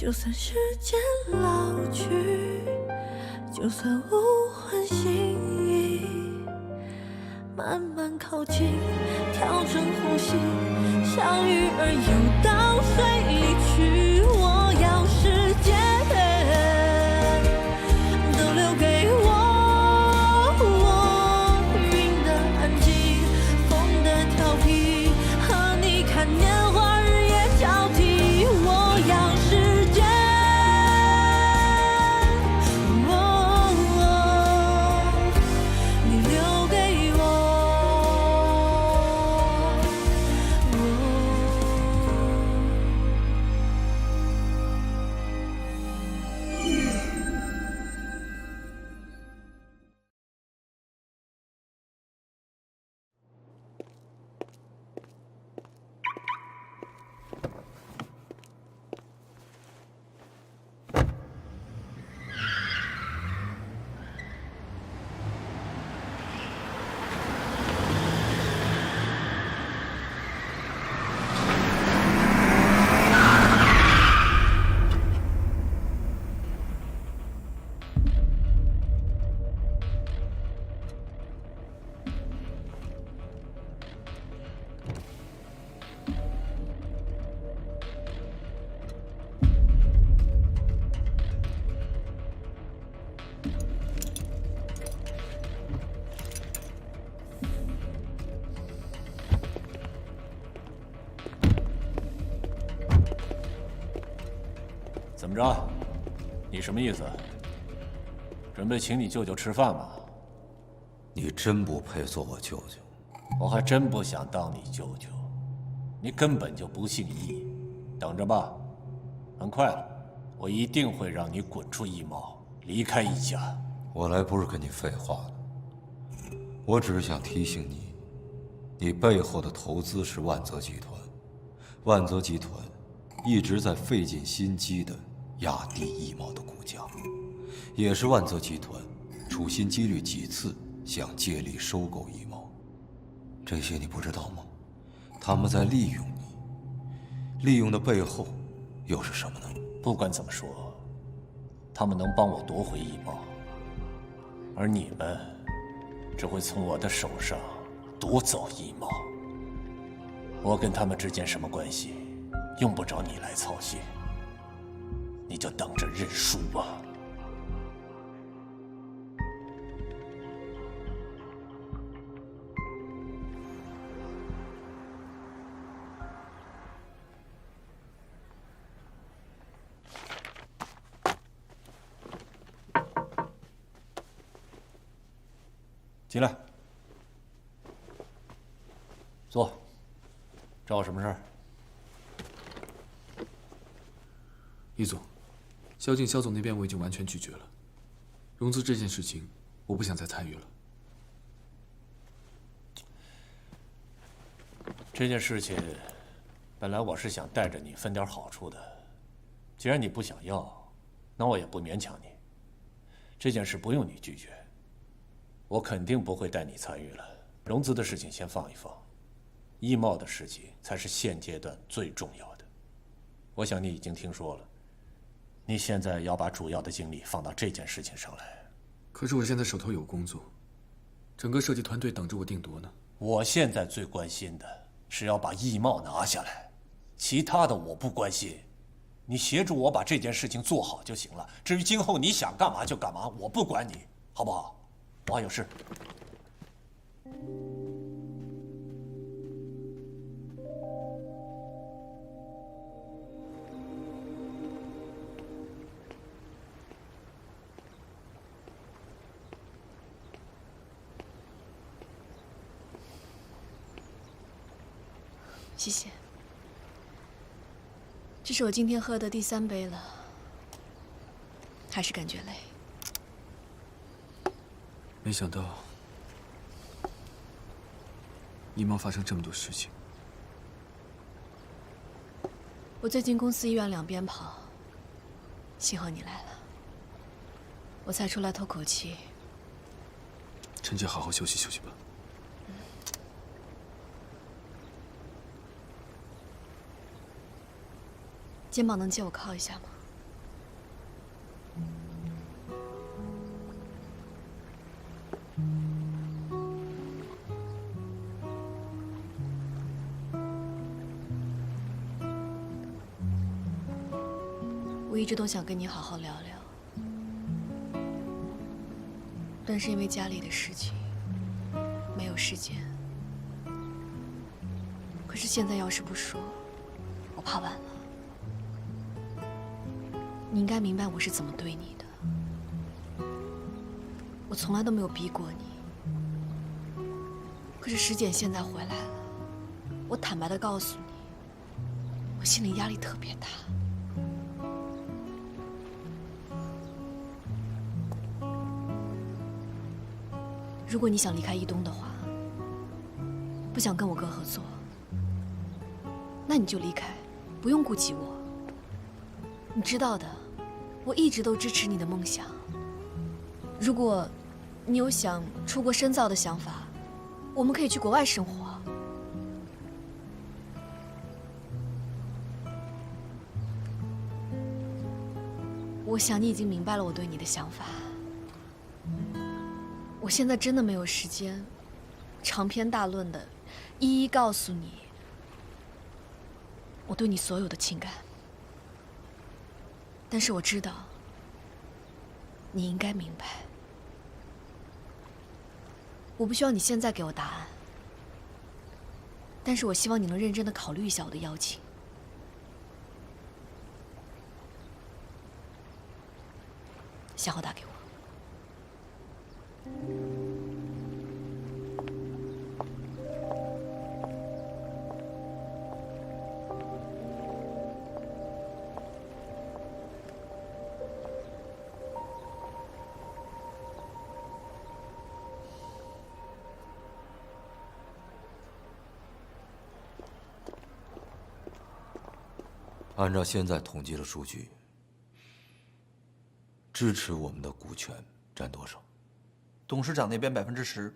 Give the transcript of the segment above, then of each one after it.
就算时间老去，就算无魂醒意，慢慢靠近，调整呼吸，像鱼儿游到水里去。我要时间都留给我，云的安静，风的调皮，和你看年华日夜交替。我要时间，你留给我。怎么着？你什么意思？准备请你舅舅吃饭吗？你真不配做我舅舅。我还真不想当你舅舅，你根本就不姓易。等着吧，很快了，我一定会让你滚出易茂，离开易家。我来不是跟你废话的，我只是想提醒你，你背后的投资是万泽集团，万泽集团一直在费尽心机的压低易茂的股价，也是万泽集团处心积虑几次想借力收购易茂。这些你不知道吗？他们在利用你，利用的背后又是什么呢？不管怎么说，他们能帮我夺回易茂，而你们只会从我的手上夺走易茂。我跟他们之间什么关系，用不着你来操心，你就等着认输吧。进来，坐。找我什么事儿？易总，萧静萧总那边我已经完全拒绝了。融资这件事情，我不想再参与了。这件事情，本来我是想带着你分点好处的。既然你不想要，那我也不勉强你。这件事不用你拒绝，我肯定不会带你参与了。融资的事情先放一放，易茂的事情才是现阶段最重要的。我想你已经听说了，你现在要把主要的精力放到这件事情上来。可是我现在手头有工作，整个设计团队等着我定夺呢。我现在最关心的是要把易茂拿下来，其他的我不关心。你协助我把这件事情做好就行了。至于今后你想干嘛就干嘛，我不管你，好不好？我还有事。谢谢。这是我今天喝的第3杯了，还是感觉累。没想到易茂发生这么多事情。我最近公司医院两边跑，幸好你来了，我才出来透口气。趁机好好休息休息吧。肩膀能借我靠一下吗？一直都想跟你好好聊聊，但是因为家里的事情，没有时间。可是现在要是不说，我怕晚了。你应该明白我是怎么对你的，我从来都没有逼过你。可是石简现在回来了，我坦白的告诉你，我心里压力特别大。如果你想离开一东的话，不想跟我哥合作，那你就离开，不用顾及我。你知道的，我一直都支持你的梦想。如果你有想出国深造的想法，我们可以去国外生活。我想你已经明白了我对你的想法。我现在真的没有时间，长篇大论的，一一告诉你我对你所有的情感。但是我知道，你应该明白。我不需要你现在给我答案，但是我希望你能认真的考虑一下我的邀请。想好打给我。按照现在统计的数据，支持我们的股权占多少？董事长那边10%，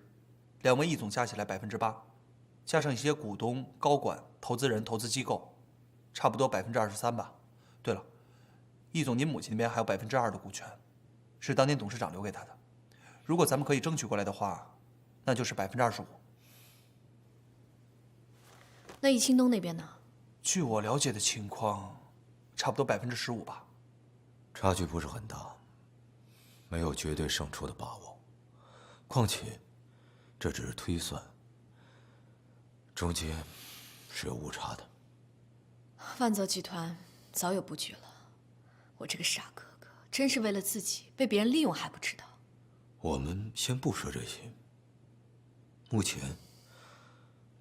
两位易总加起来8%，加上一些股东、高管、投资人、投资机构，差不多23%吧。对了，易总您母亲那边还有2%的股权，是当年董事长留给他的。如果咱们可以争取过来的话，那就是25%。那易清东那边呢？据我了解的情况，差不多15%吧。差距不是很大，没有绝对胜出的把握。况且，这只是推算，中间是有误差的。万泽集团早有布局了，我这个傻哥哥真是为了自己被别人利用还不知道。我们先不说这些，目前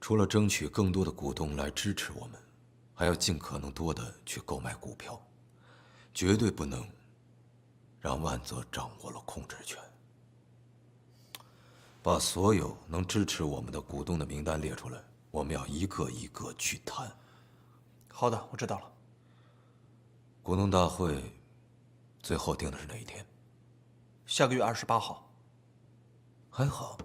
除了争取更多的股东来支持我们，还要尽可能多的去购买股票，绝对不能让万泽掌握了控制权。把所有能支持我们的股东的名单列出来，我们要一个一个去谈。好的，我知道了。股东大会最后定的是哪一天？下个月28号。还好，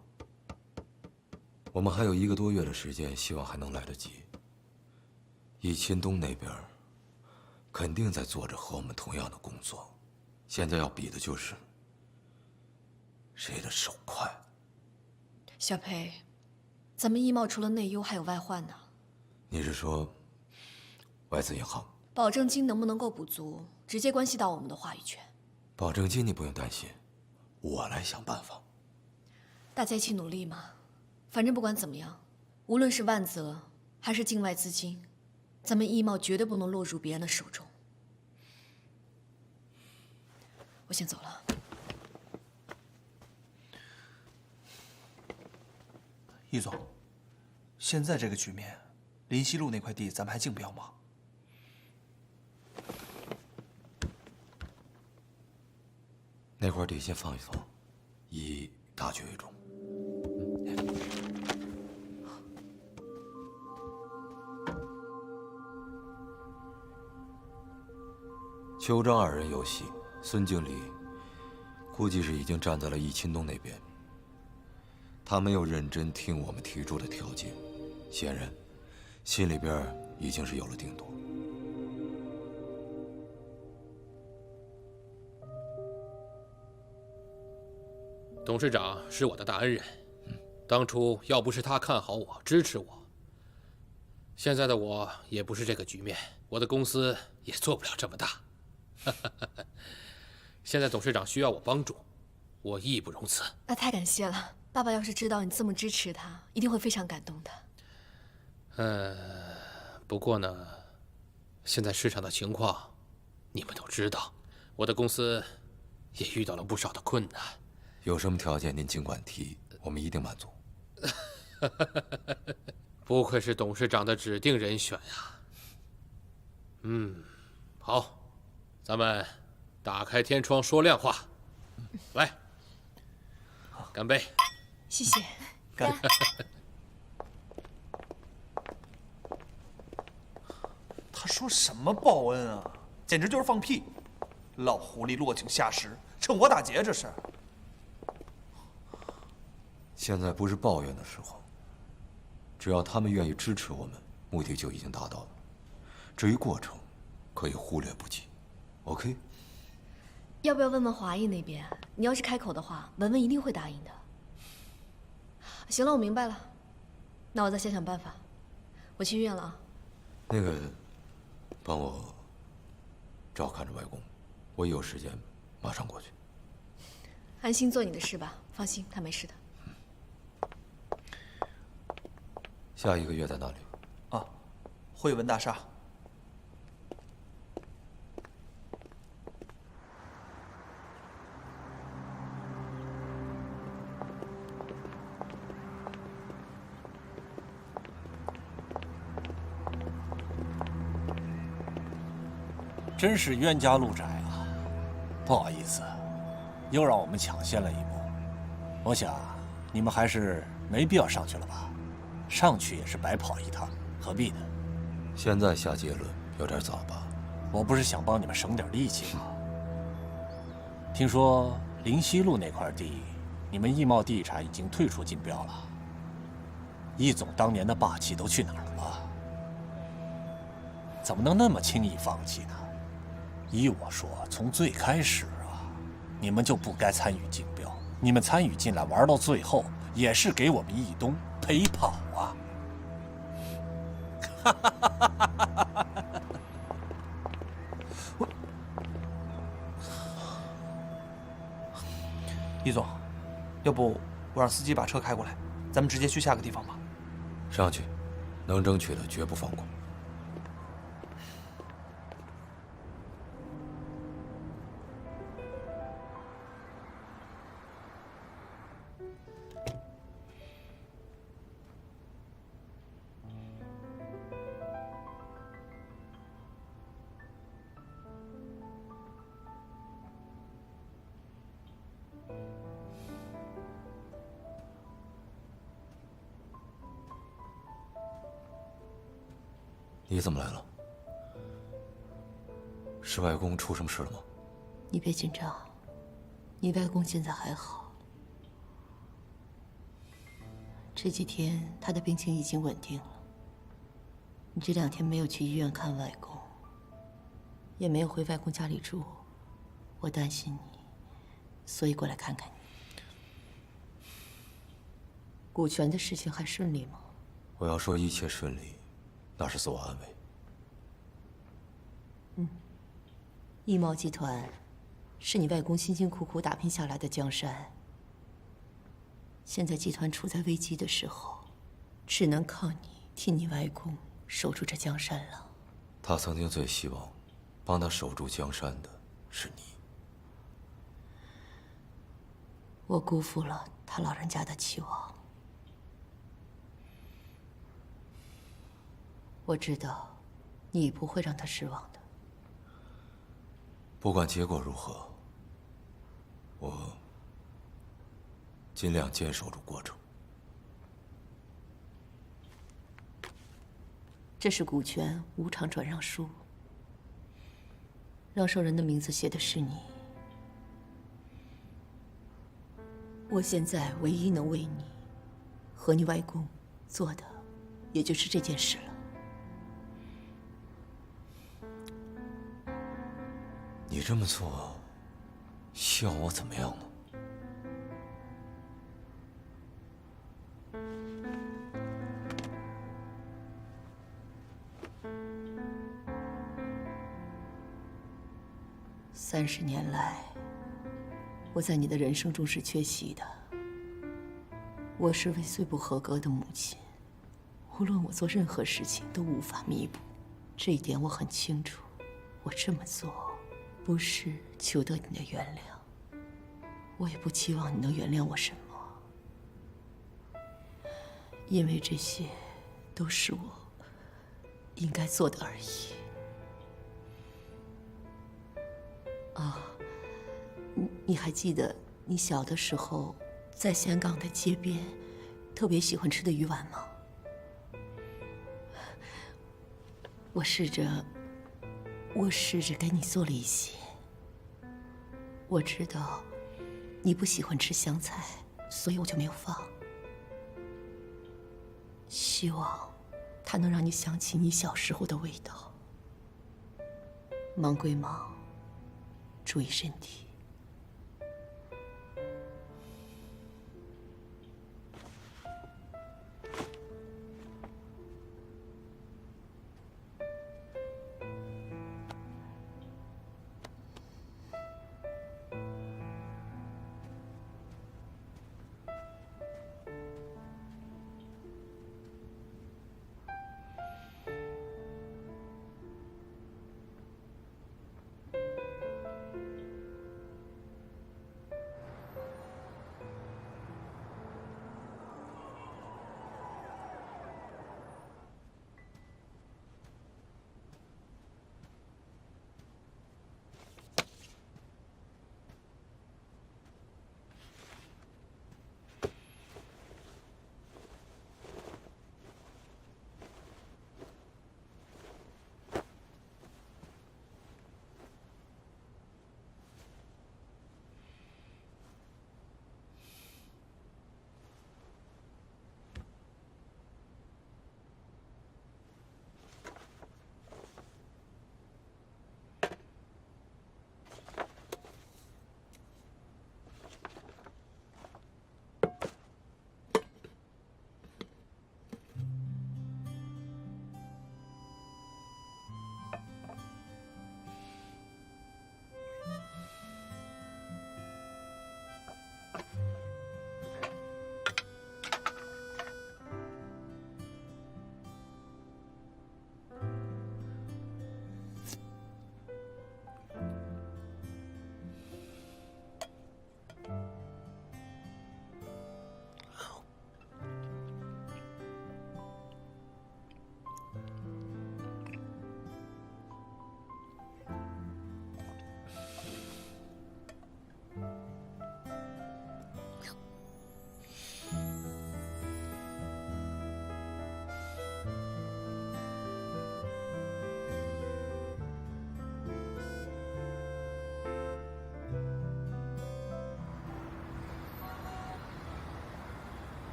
我们还有1个多月的时间，希望还能来得及。易钦东那边肯定在做着和我们同样的工作，现在要比的就是谁的手快。小裴，咱们易贸除了内忧还有外患呢。你是说外资银行？保证金能不能够补足，直接关系到我们的话语权。保证金你不用担心，我来想办法。大家一起努力嘛。反正不管怎么样，无论是万泽还是境外资金，咱们易贸绝对不能落入别人的手中。我先走了。易总，现在这个局面，林西路那块地咱们还竞标吗？那块地先放一放，以大局为重。邱张2人有戏，孙经理估计是已经站在了易钦东那边。他没有认真听我们提出的条件，显然心里边已经是有了定夺。董事长是我的大恩人，当初要不是他看好我、支持我，现在的我也不是这个局面，我的公司也做不了这么大。现在董事长需要我帮助，我义不容辞。那太感谢了，爸爸要是知道你这么支持他，一定会非常感动的。不过呢，现在市场的情况，你们都知道，我的公司也遇到了不少的困难。有什么条件您尽管提，我们一定满足。不愧是董事长的指定人选呀。好，咱们打开天窗说亮话，来，干杯！谢谢。干！他说什么报恩啊？简直就是放屁！老狐狸落井下石，趁火打劫这是。现在不是抱怨的时候，只要他们愿意支持我们，目的就已经达到了。至于过程，可以忽略不计。OK？ 要不要问问华谊那边？你要是开口的话，文文一定会答应的。行了，我明白了，那我再想想办法。我去医院了啊。那个，帮我照看着外公，我一有时间马上过去。安心做你的事吧，放心，他没事的。下一个月在哪里？啊，汇文大厦。真是冤家路窄啊！不好意思，又让我们抢先了一步。我想你们还是没必要上去了吧？上去也是白跑一趟，何必呢？现在下结论有点早吧？我不是想帮你们省点力气吗？听说灵溪路那块地，你们易茂地产已经退出竞标了。易总当年的霸气都去哪儿了？怎么能那么轻易放弃呢？依我说，从最开始啊，你们就不该参与竞标。你们参与进来玩到最后，也是给我们易东陪跑啊！易总，要不我让司机把车开过来，咱们直接去下个地方吧。上去，能争取的绝不放过。你怎么来了？是外公出什么事了吗？你别紧张，你外公现在还好。这几天他的病情已经稳定了。你这2天没有去医院看外公，也没有回外公家里住，我担心你，所以过来看看你。股权的事情还顺利吗？我要说一切顺利，那是自我安慰。易茂集团是你外公辛辛苦苦打拼下来的江山，现在集团处在危机的时候，只能靠你替你外公守住这江山了。他曾经最希望帮他守住江山的是你。我辜负了他老人家的期望。我知道，你不会让他失望的。不管结果如何，我尽量坚守住过程。这是股权无偿转让书，让受人的名字写的是你。我现在唯一能为你和你外公做的，也就是这件事了。你这么做，希望我怎么样呢？ 30年来，我在你的人生中是缺席的。我是位最不合格的母亲，无论我做任何事情都无法弥补，这一点我很清楚。我这么做，不是求得你的原谅，我也不期望你能原谅我什么，因为这些都是我应该做的而已。啊，你还记得你小的时候在香港的街边特别喜欢吃的鱼丸吗？我试着给你做了一些。我知道你不喜欢吃香菜，所以我就没有放。希望它能让你想起你小时候的味道。忙归忙，注意身体。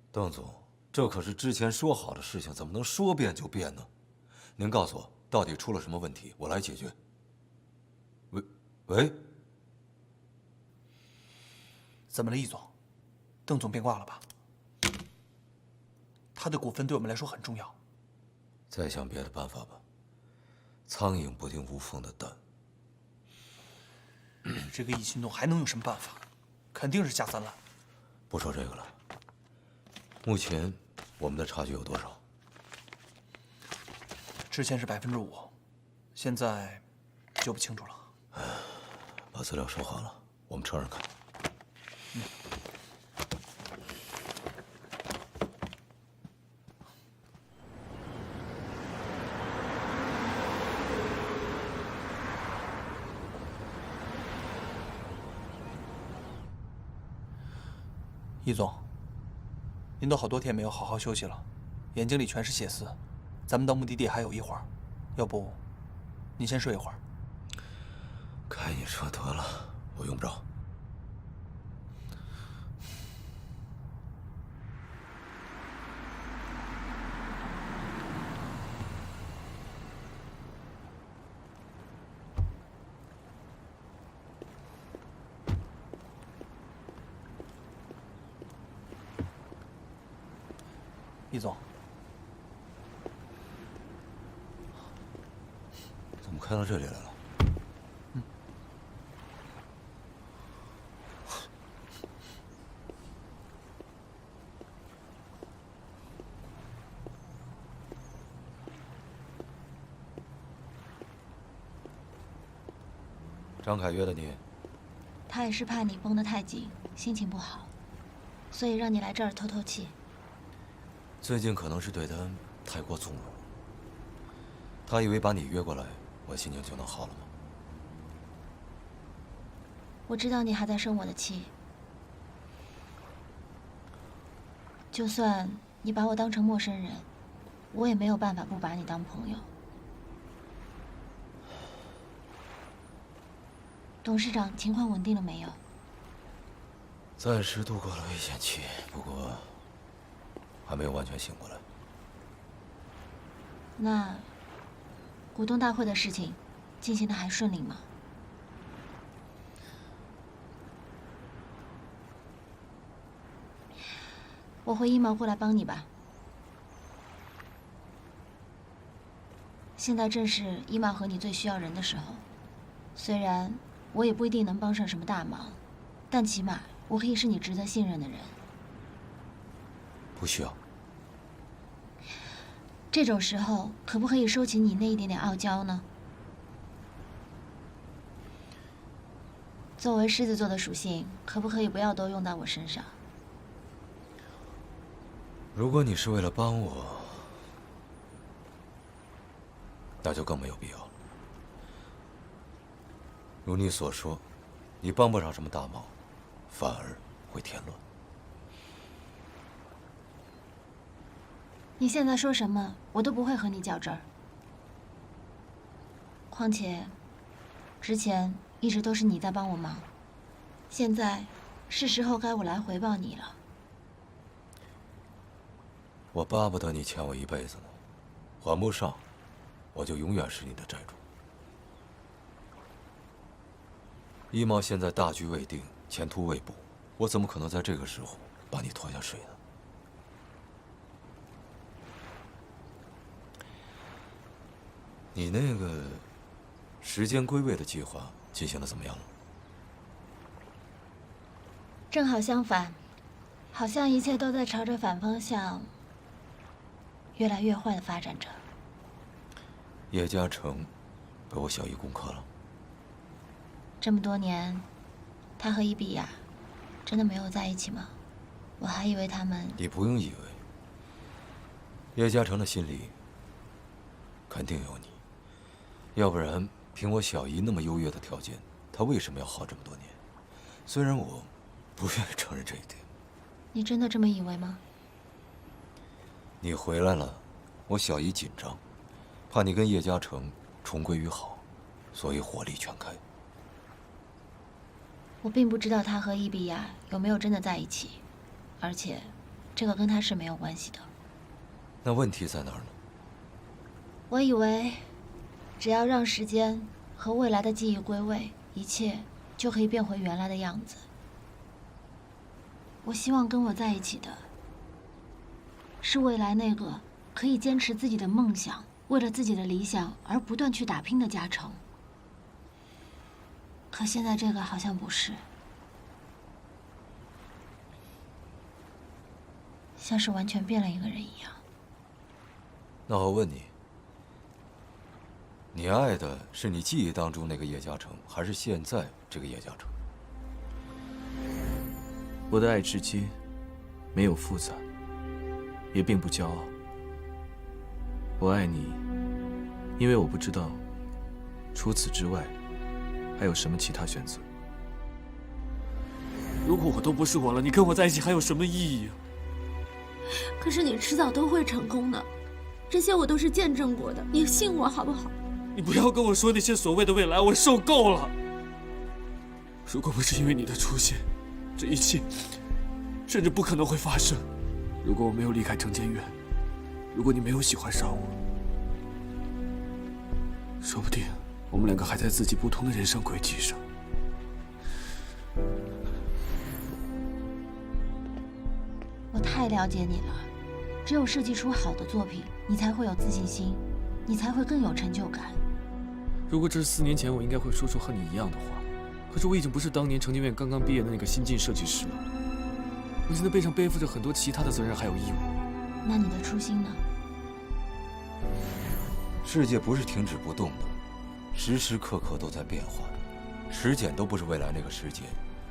邓总，这可是之前说好的事情，怎么能说变就变呢？您告诉我，到底出了什么问题，我来解决。喂，怎么了，易总？邓总变卦了吧？他的股份对我们来说很重要。再想别的办法吧。苍蝇不叮无缝的蛋。这个易新东还能有什么办法？肯定是下三滥。不说这个了。目前我们的差距有多少？之前是5%，现在就不清楚了。把资料收好了，我们车上看。易总，您都好多天没有好好休息了，眼睛里全是血丝。咱们到目的地还有一会儿，要不您先睡一会儿。开你车得了，我用不着。易总，开到这里来了。张凯约的你，他也是怕你绷得太紧，心情不好，所以让你来这儿透透气。最近可能是对他太过纵容，他以为把你约过来，我心情就能好了吗？我知道你还在生我的气，就算你把我当成陌生人，我也没有办法不把你当朋友。董事长情况稳定了没有？暂时度过了危险期，不过还没有完全醒过来。那股东大会的事情进行的还顺利吗？我会一毛过来帮你吧。现在正是一毛和你最需要人的时候，虽然我也不一定能帮上什么大忙，但起码我可以是你值得信任的人。不需要。这种时候，可不可以收起你那一点点傲娇呢？作为狮子座的属性，可不可以不要都用到我身上？如果你是为了帮我，那就更没有必要了。如你所说，你帮不上什么大忙，反而会添乱。你现在说什么，我都不会和你较真儿。况且，之前一直都是你在帮我忙，现在是时候该我来回报你了。我巴不得你欠我一辈子呢，还不上，我就永远是你的债主。一毛现在大局未定，前途未卜，我怎么可能在这个时候把你拖下水呢？你那个时间归位的计划进行的怎么样了？正好相反，好像一切都在朝着反方向越来越坏的发展着。叶嘉诚被我小姨攻克了。这么多年，他和伊比亚真的没有在一起吗？我还以为他们……你不用以为。叶嘉诚的心里肯定有你，要不然凭我小姨那么优越的条件，他为什么要好这么多年？虽然我不愿意承认这一点。你真的这么以为吗？你回来了，我小姨紧张，怕你跟叶嘉诚重归于好，所以火力全开。我并不知道他和伊比亚有没有真的在一起，而且，这个跟他是没有关系的。那问题在哪儿呢？我以为，只要让时间和未来的记忆归位，一切就可以变回原来的样子。我希望跟我在一起的，是未来那个可以坚持自己的梦想，为了自己的理想而不断去打拼的嘉诚。可现在这个好像不是，像是完全变了一个人一样。那我问你，你爱的是你记忆当中那个叶嘉诚，还是现在这个叶嘉诚？我的爱至今没有复杂，也并不骄傲。我爱你，因为我不知道除此之外还有什么其他选择。如果我都不是我了，你跟我在一起还有什么意义啊？可是你迟早都会成功的，这些我都是见证过的，你信我好不好？你不要跟我说那些所谓的未来，我受够了。如果不是因为你的出现，这一切甚至不可能会发生。如果我没有离开城监院，如果你没有喜欢上我，说不定我们两个还在自己不同的人生轨迹上。我太了解你了，只有设计出好的作品，你才会有自信心，你才会更有成就感。如果这是4年前，我应该会说出和你一样的话。可是我已经不是当年成建院刚刚毕业的那个新晋设计师了，我现在背上背负着很多其他的责任还有义务。那你的初心呢？世界不是停止不动的，时时刻刻都在变化的。时间都不是未来那个时间，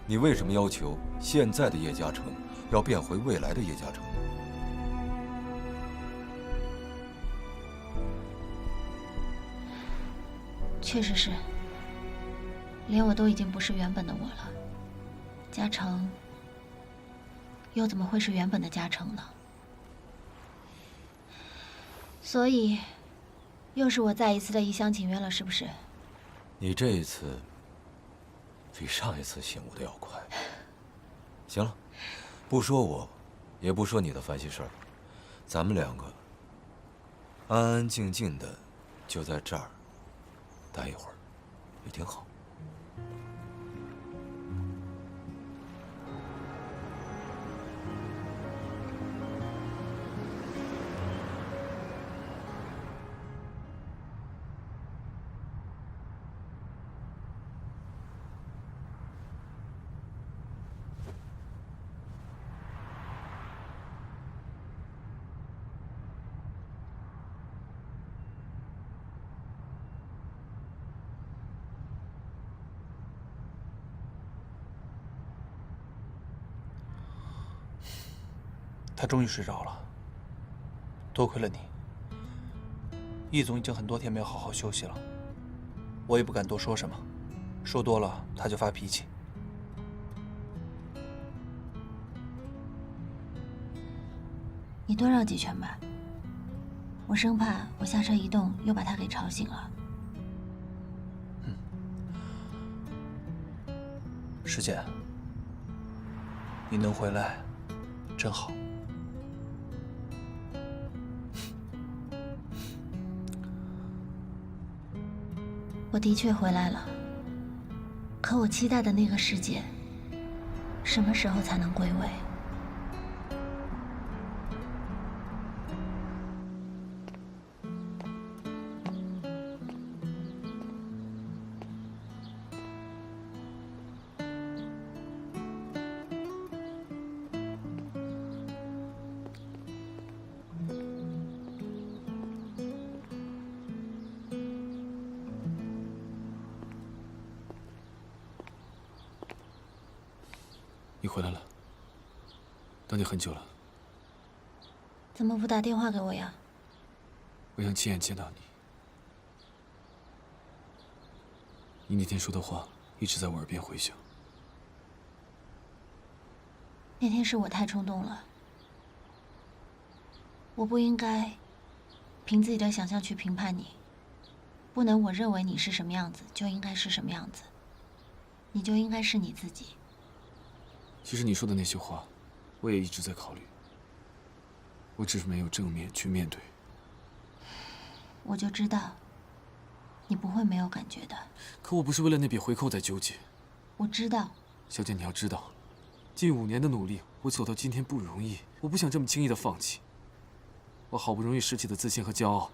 你为什么要求现在的叶嘉诚要变回未来的叶嘉诚呢？确实是，连我都已经不是原本的我了，嘉诚又怎么会是原本的嘉诚呢？所以，又是我再一次的一厢情愿了，是不是？你这一次比上一次醒悟的要快。行了，不说我，也不说你的烦心事儿，咱们两个安安静静的就在这儿待一会儿，也挺好。他终于睡着了，多亏了你。易总已经很多天没有好好休息了，我也不敢多说什么，说多了他就发脾气。你多绕几圈吧，我生怕我下车一动又把他给吵醒了。师姐，你能回来，真好。我的确回来了，可我期待的那个世界，什么时候才能归位？你回来了，等你很久了。怎么不打电话给我呀？我想亲眼见到你。你那天说的话一直在我耳边回响。那天是我太冲动了，我不应该凭自己的想象去评判你，不能我认为你是什么样子就应该是什么样子，你就应该是你自己。其实你说的那些话，我也一直在考虑，我只是没有正面去面对。我就知道，你不会没有感觉的。可我不是为了那笔回扣在纠结。我知道。小姐，你要知道，近5年的努力，我走到今天不容易，我不想这么轻易的放弃。我好不容易拾起的自信和骄傲，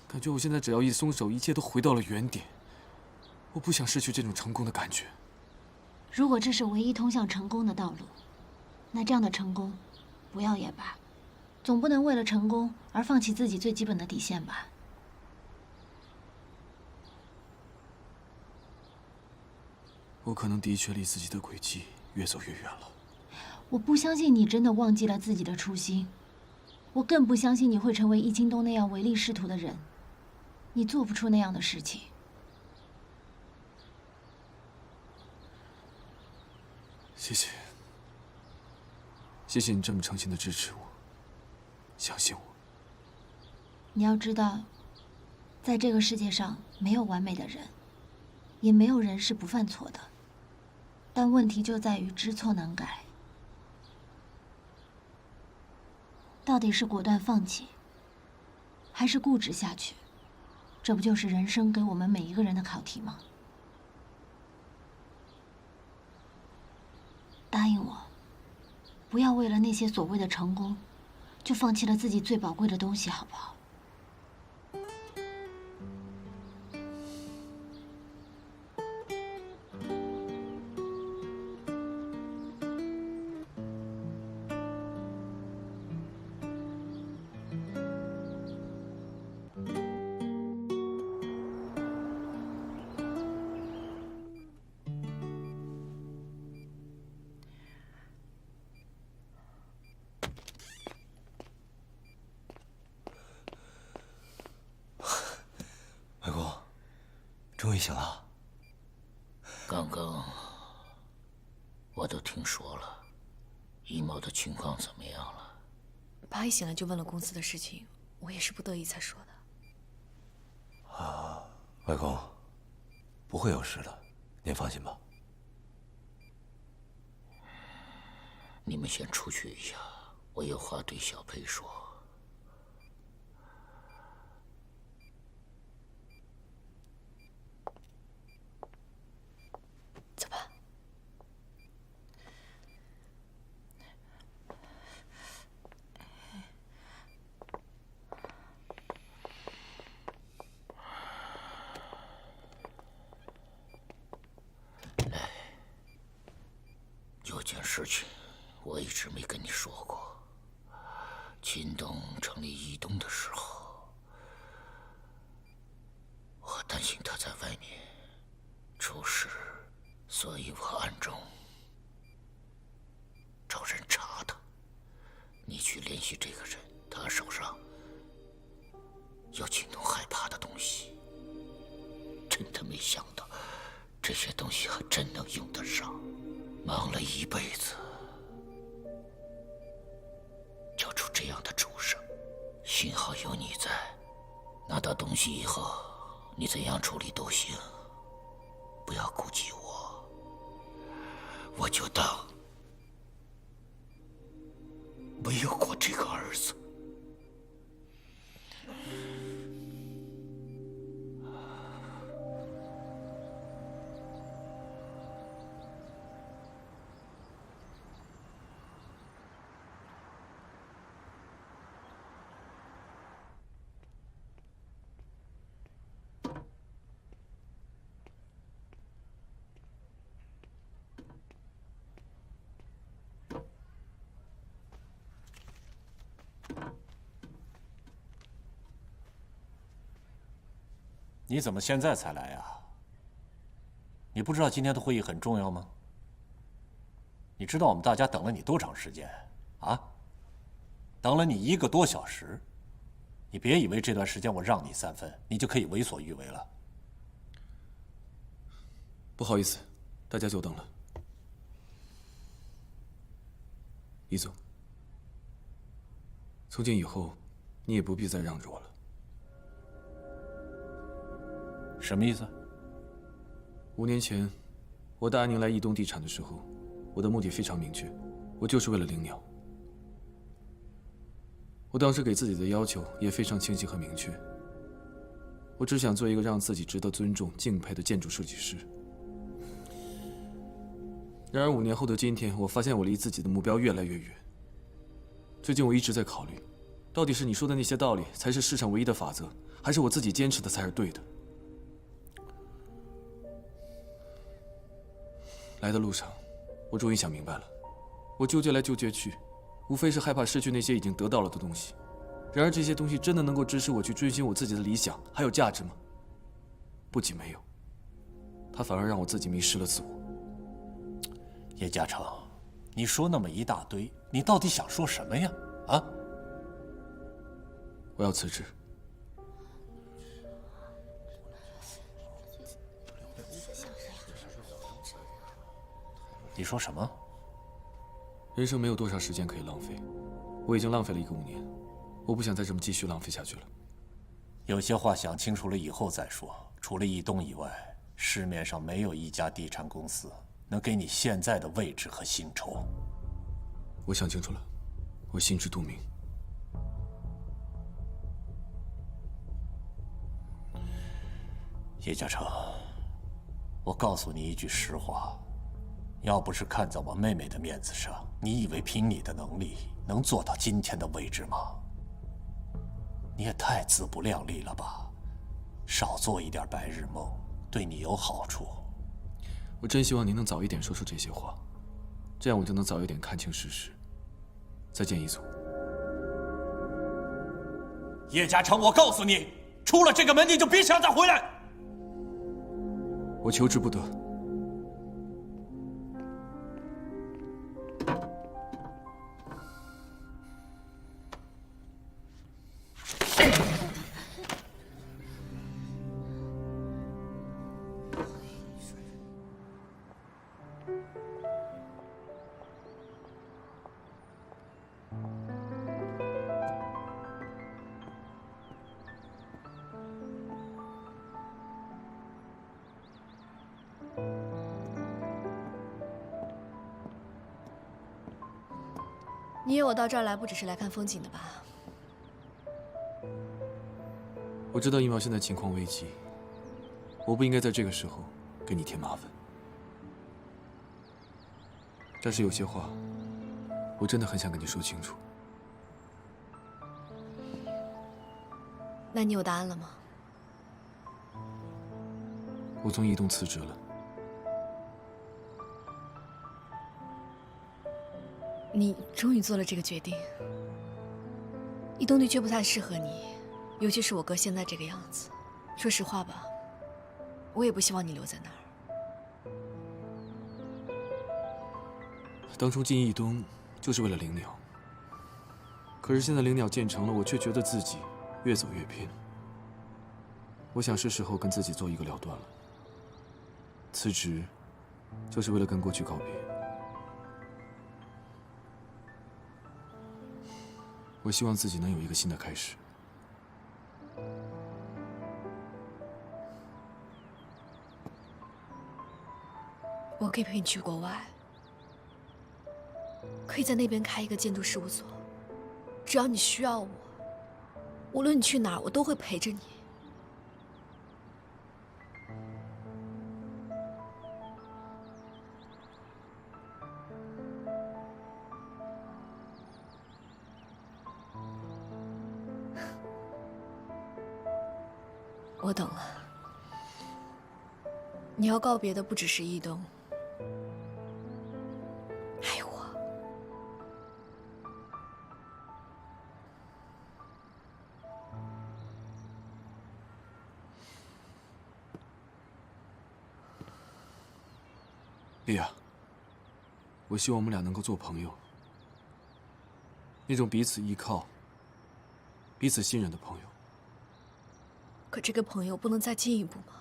感觉我现在只要一松手，一切都回到了原点。我不想失去这种成功的感觉。如果这是唯一通向成功的道路，那这样的成功，不要也罢，总不能为了成功而放弃自己最基本的底线吧？我可能的确离自己的轨迹越走越远了。我不相信你真的忘记了自己的初心，我更不相信你会成为易京东那样唯利是图的人，你做不出那样的事情。谢谢，谢谢你这么诚心的支持我，相信我。你要知道，在这个世界上没有完美的人，也没有人是不犯错的，但问题就在于知错能改。到底是果断放弃，还是固执下去？这不就是人生给我们每一个人的考题吗？答应我，不要为了那些所谓的成功，就放弃了自己最宝贵的东西，好不好？终于醒了。刚刚我都听说了，易某的情况怎么样了？爸一醒来就问了公司的事情，我也是不得已才说的。啊，外公，不会有事的，您放心吧。你们先出去一下，我有话对小佩说。走吧。来，有件事情我一直没跟你说过。秦东成立易东的时候，我担心他在外面出事，所以我暗中找人查他。你去联系这个人，他手上有秦东害怕的东西。真的没想到，这些东西还真能用得上。忙了一辈子，就出这样的主声。幸好有你在，拿到东西以后，你怎样处理都行，不要顾及我，我就当没有过这个儿子。你怎么现在才来呀？你不知道今天的会议很重要吗？你知道我们大家等了你多长时间啊？等了你1个多小时。你别以为这段时间我让你3分，你就可以为所欲为了。不好意思，大家久等了。易总，从今以后，你也不必再让着我了。什么意思？5年前，我答应您来易东地产的时候，我的目的非常明确，我就是为了灵鸟。我当时给自己的要求也非常清晰和明确，我只想做一个让自己值得尊重、敬佩的建筑设计师。然而5年后的今天，我发现我离自己的目标越来越远。最近我一直在考虑，到底是你说的那些道理才是世上唯一的法则，还是我自己坚持的才是对的？来的路上，我终于想明白了，我纠结来纠结去，无非是害怕失去那些已经得到了的东西。然而这些东西真的能够支持我去追寻我自己的理想还有价值吗？不仅没有，它反而让我自己迷失了自我。叶嘉诚，你说那么一大堆，你到底想说什么呀？啊？我要辞职。你说什么？人生没有多少时间可以浪费，我已经浪费了1个5年，我不想再这么继续浪费下去了。有些话想清楚了以后再说。除了易东以外，市面上没有一家地产公司能给你现在的位置和薪酬。我想清楚了，我心知肚明。叶嘉诚，我告诉你一句实话。要不是看在我妹妹的面子上，你以为凭你的能力能做到今天的位置吗？你也太自不量力了吧！少做一点白日梦，对你有好处。我真希望您能早一点说出这些话，这样我就能早一点看清事实。再见，易总。叶嘉诚，我告诉你，出了这个门你就别想再回来。我求之不得。你约我到这儿来，不只是来看风景的吧？我知道一苗现在情况危急，我不应该在这个时候给你添麻烦。但是有些话，我真的很想跟你说清楚。那你有答案了吗？我从移动辞职了。你终于做了这个决定。移动的确不太适合你，尤其是我哥现在这个样子。说实话吧，我也不希望你留在那儿。当初进义东就是为了灵鸟，可是现在灵鸟建成了，我却觉得自己越走越偏。我想是时候跟自己做一个了断了。辞职，就是为了跟过去告别。我希望自己能有一个新的开始。我可以陪你去国外，可以在那边开一个建筑事务所。只要你需要我，无论你去哪儿，我都会陪着你。我懂了，你要告别的不只是义东，还有我。莉亚，我希望我们俩能够做朋友，那种彼此依靠、彼此信任的朋友。可这个朋友不能再进一步吗？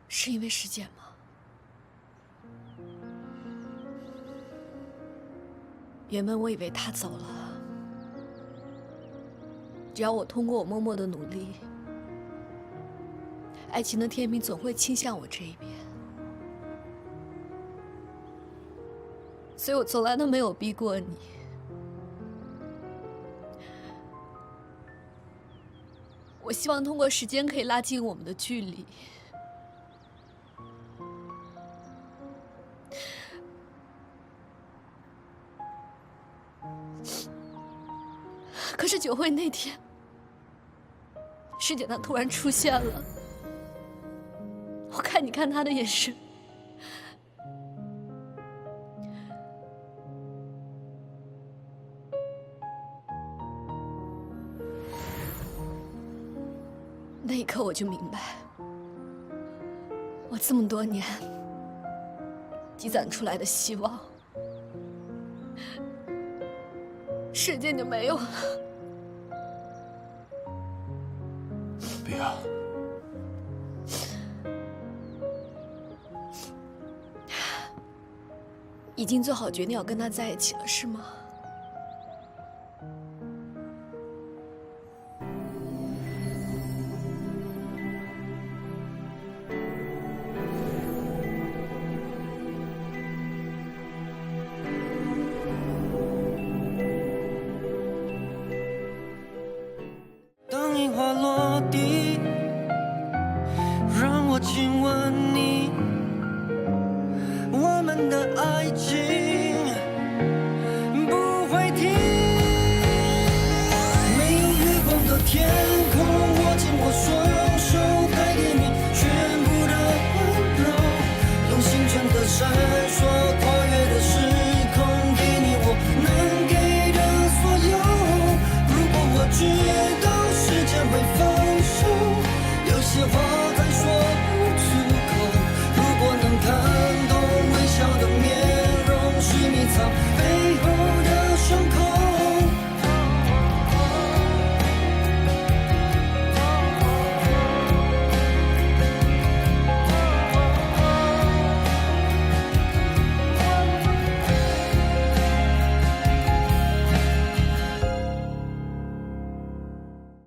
是因为时间吗？原本我以为他走了，只要我通过我默默的努力，爱情的天平总会倾向我这一边。所以我从来都没有逼过你。我希望通过时间可以拉近我们的距离。可是酒会那天，师姐她突然出现了，我看你看她的眼神，那一刻我就明白，我这么多年积攒出来的希望，瞬间就没有了。莉亚，已经做好决定要跟他在一起了，是吗？当樱花落地